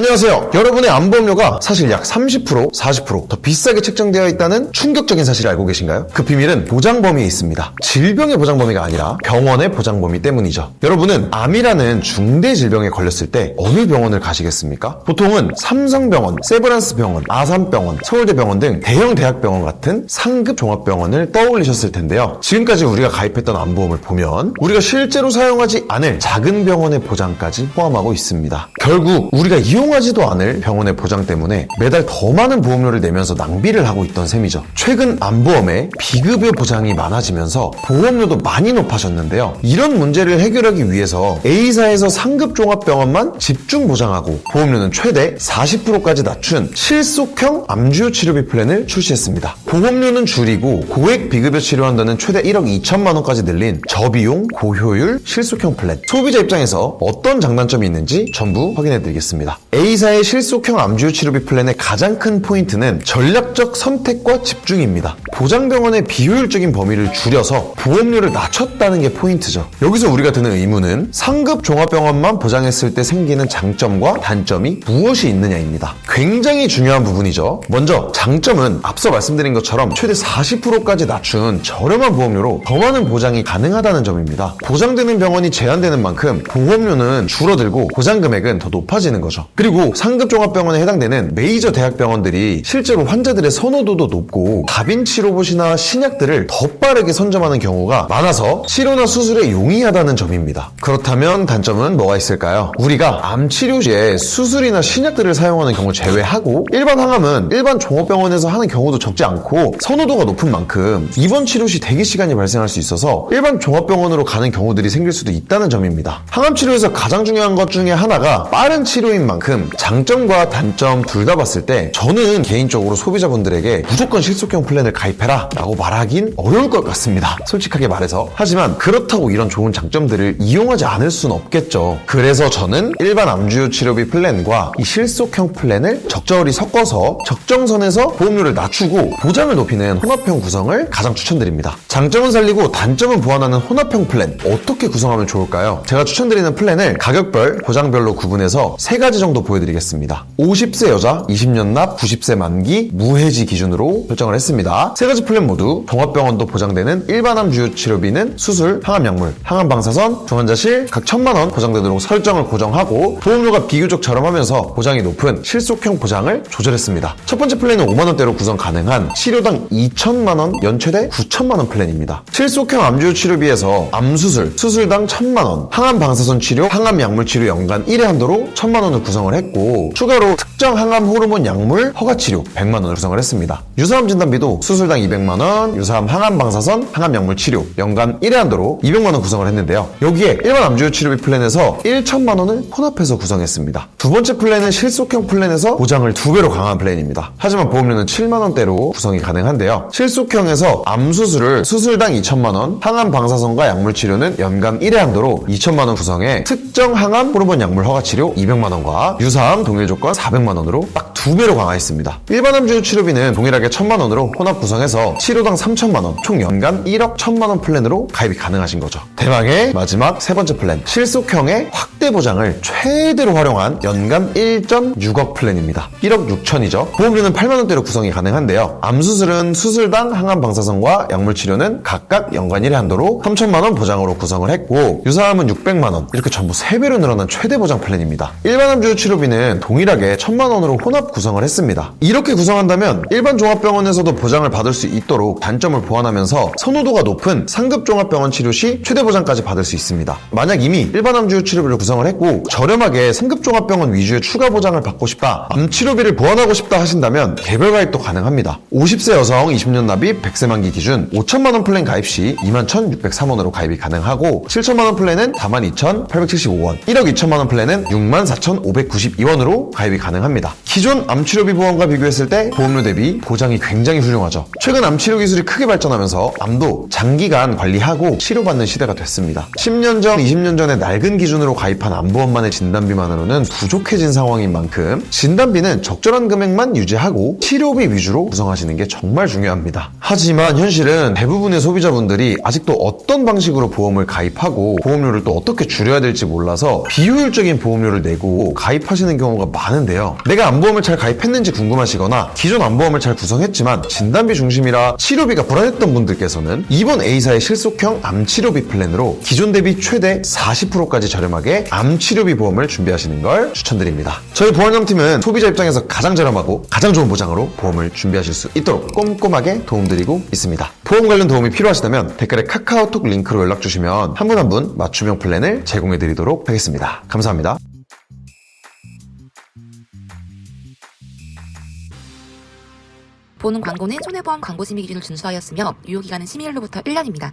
안녕하세요. 여러분의 암보험료가 사실 약 30%, 40% 더 비싸게 책정되어 있다는 충격적인 사실을 알고 계신가요? 그 비밀은 보장 범위에 있습니다. 질병의 보장 범위가 아니라 병원의 보장 범위 때문이죠. 여러분은 암이라는 중대 질병에 걸렸을 때 어느 병원을 가시겠습니까? 보통은 삼성병원, 세브란스병원, 아산병원, 서울대병원 등 대형 대학병원 같은 상급 종합병원을 떠올리셨을 텐데요. 지금까지 우리가 가입했던 암보험을 보면 우리가 실제로 사용하지 않을 작은 병원의 보장까지 포함하고 있습니다. 결국 우리가 이용하지도 않을 병원의 보장 때문에 매달 더 많은 보험료를 내면서 낭비를 하고 있던 셈이죠. 최근 암보험에 비급여 보장이 많아지면서 보험료도 많이 높아졌는데요. 이런 문제를 해결하기 위해서 A사에서 상급 종합병원만 집중 보장하고 보험료는 최대 40%까지 낮춘 실속형 암주요 치료비 플랜을 출시했습니다. 보험료는 줄이고 고액 비급여 치료한다는 최대 1억 2천만 원까지 늘린 저비용 고효율 실속형 플랜. 소비자 입장에서 어떤 장단점이 있는지 전부 확인해드리겠습니다. A사의 실속형 암주요 치료비 플랜의 가장 큰 포인트는 전략적 선택과 집중입니다. 보장병원의 비효율적인 범위를 줄여서 보험료를 낮췄다는 게 포인트죠. 여기서 우리가 드는 의문은 상급 종합병원만 보장했을 때 생기는 장점과 단점이 무엇이 있느냐입니다. 굉장히 중요한 부분이죠. 먼저 장점은 앞서 말씀드린 것처럼 최대 40%까지 낮춘 저렴한 보험료로 더 많은 보장이 가능하다는 점입니다. 보장되는 병원이 제한되는 만큼 보험료는 줄어들고 보장 금액은 더 높아지는 거죠. 그리고 상급 종합병원에 해당되는 메이저 대학병원들이 실제로 환자들의 선호도도 높고 다빈치 로봇이나 신약들을 더 빠르게 선점하는 경우가 많아서 치료나 수술에 용이하다는 점입니다. 그렇다면 단점은 뭐가 있을까요? 우리가 암 치료 시에 수술이나 신약들을 사용하는 경우를 제외하고 일반 항암은 일반 종합병원에서 하는 경우도 적지 않고 선호도가 높은 만큼 입원 치료 시 대기 시간이 발생할 수 있어서 일반 종합병원으로 가는 경우들이 생길 수도 있다는 점입니다. 항암 치료에서 가장 중요한 것 중에 하나가 빠른 치료인 만큼 장점과 단점 둘 다 봤을 때 저는 개인적으로 소비자분들에게 무조건 실속형 플랜을 가입해라 라고 말하긴 어려울 것 같습니다. 솔직하게 말해서. 하지만 그렇다고 이런 좋은 장점들을 이용하지 않을 순 없겠죠. 그래서 저는 일반 암주요 치료비 플랜과 이 실속형 플랜을 적절히 섞어서 적정선에서 보험료를 낮추고 보장을 높이는 혼합형 구성을 가장 추천드립니다. 장점은 살리고 단점은 보완하는 혼합형 플랜 어떻게 구성하면 좋을까요? 제가 추천드리는 플랜을 가격별, 보장별로 구분해서 3가지 정도 보여드리겠습니다. 50세 여자, 20년 납, 90세 만기, 무해지 기준으로 설정을 했습니다. 3가지 플랜 모두 종합병원도 보장되는 일반 암 주요 치료비는 수술, 항암 약물, 항암 방사선, 중환자실 각 1,000만 원 보장되도록 설정을 고정하고 보험료가 비교적 저렴하면서 보장이 높은 실속형 보장을 조절했습니다. 첫 번째 플랜은 5만 원대로 구성 가능한 치료당 2천만 원, 연최대 9천만 원 플랜입니다. 실속형 암 주요 치료비에서 암수술, 수술당 1,000만 원, 항암 방사선 치료, 항암 약물 치료 연간 1회 한도로 1,000만 원을 구성을 했고 추가로 특정 항암 호르몬 약물 허가 치료 100만 원을 구성을 했습니다. 유사암 진단비도 수술당 200만 원, 유사암 항암 방사선, 항암 약물 치료 연간 1회 한도로 200만 원 구성을 했는데요. 여기에 일반 암주요 치료비 플랜에서 1천만 원을 혼합해서 구성했습니다. 두 번째 플랜은 실속형 플랜에서 보장을 2배로 강화한 플랜입니다. 하지만 보험료는 7만 원대로 구성이 가능한데요. 실속형에서 암수술을 수술당 2천만 원, 항암 방사선과 약물 치료는 연간 1회 한도로 2천만 원 구성해 특정 항암 호르몬 약물 허가 치료 200만 원과 유사암 동일 조건 400만 원으로 딱 2배로 강화했습니다. 일반 암주요 치료비는 동일하게 1,000만 원으로 혼합 구성해서 치료당 3천만 원, 총 연간 1억 1,000만 원 플랜으로 가입이 가능하신 거죠. 대망의 마지막 3번째 플랜, 실속형의 확대 보장을 최대로 활용한 연간 1.6억 플랜입니다. 1억 6천이죠. 보험료는 8만 원대로 구성이 가능한데요. 암수술은 수술당 항암 방사선과 약물 치료는 각각 연간 1회 한도로 3천만 원 보장으로 구성을 했고 유사암은 600만 원, 이렇게 전부 3배로 늘어난 최대 보장 플랜입니다. 일반 암주요 치료비는 동일하게 1,000만 원으로 혼합 구성을 했습니다. 이렇게 구성한다면 일반 종합병원에서도 보장을 받을 수 있도록 단점을 보완하면서 선호도가 높은 상급 종합병원 치료 시 최대 보장까지 받을 수 있습니다. 만약 이미 일반 암주요 치료비를 구성을 했고 저렴하게 상급 종합병원 위주의 추가 보장을 받고 싶다, 암 치료비를 보완하고 싶다 하신다면 개별 가입도 가능합니다. 50세 여성 20년 납입 100세 만기 기준 5천만 원 플랜 가입 시 21,603원으로 가입이 가능하고 7천만 원 플랜은 42,875원, 1억 2천만 원 플랜은 64,592원으로 가입이 가능합니다. 기존 기존 암치료비 보험과 비교했을 때 보험료 대비 보장이 굉장히 훌륭하죠. 최근 암치료 기술이 크게 발전하면서 암도 장기간 관리하고 치료받는 시대가 됐습니다. 10년 전, 20년 전에 낡은 기준으로 가입한 암보험만의 진단비만으로는 부족해진 상황인 만큼 진단비는 적절한 금액만 유지하고 치료비 위주로 구성하시는 게 정말 중요합니다. 하지만 현실은 대부분의 소비자분들이 아직도 어떤 방식으로 보험을 가입하고 보험료를 또 어떻게 줄여야 될지 몰라서 비효율적인 보험료를 내고 가입하시는 경우가 많은데요. 내가 암보험을 잘 가입했는지 궁금하시거나 기존 암보험을 잘 구성했지만 진단비 중심이라 치료비가 불안했던 분들께서는 이번 A사의 실속형 암치료비 플랜으로 기존 대비 최대 40%까지 저렴하게 암치료비 보험을 준비하시는 걸 추천드립니다. 저희 보안점팀은 소비자 입장에서 가장 저렴하고 가장 좋은 보장으로 보험을 준비하실 수 있도록 꼼꼼하게 도움드리고 있습니다. 보험 관련 도움이 필요하시다면 댓글에 카카오톡 링크로 연락 주시면 한 분 한 분 맞춤형 플랜을 제공해드리도록 하겠습니다. 감사합니다. 보는 광고는 손해보험 광고 심의 기준을 준수하였으며 유효기간은 심의일로부터 1년입니다.